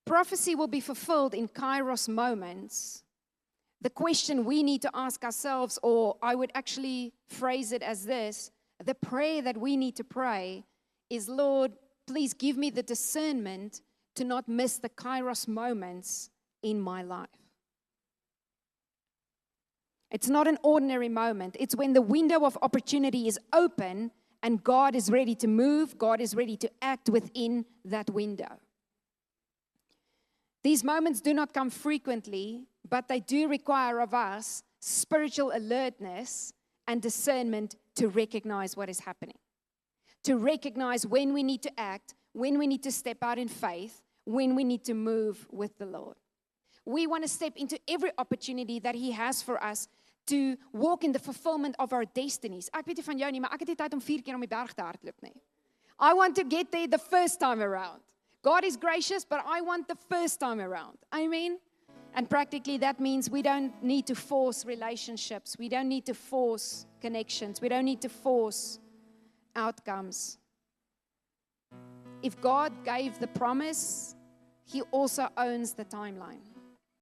prophecy will be fulfilled in Kairos moments. The question we need to ask ourselves, or I would actually phrase it as this, the prayer that we need to pray is, Lord, please give me the discernment to not miss the Kairos moments in my life. It's not an ordinary moment. It's when the window of opportunity is open and God is ready to move, God is ready to act within that window. These moments do not come frequently, but they do require of us spiritual alertness and discernment to recognize what is happening. To recognize when we need to act, when we need to step out in faith, when we need to move with the Lord. We want to step into every opportunity that He has for us to walk in the fulfillment of our destinies. Ek weet nie van jou nie, maar ek het nie tyd om 4 keer om die berg te hardloop nie. I want to get there the first time around. God is gracious, but I want the first time around. Amen? And practically that means we don't need to force relationships. We don't need to force connections. We don't need to force outcomes. If God gave the promise, He also owns the timeline.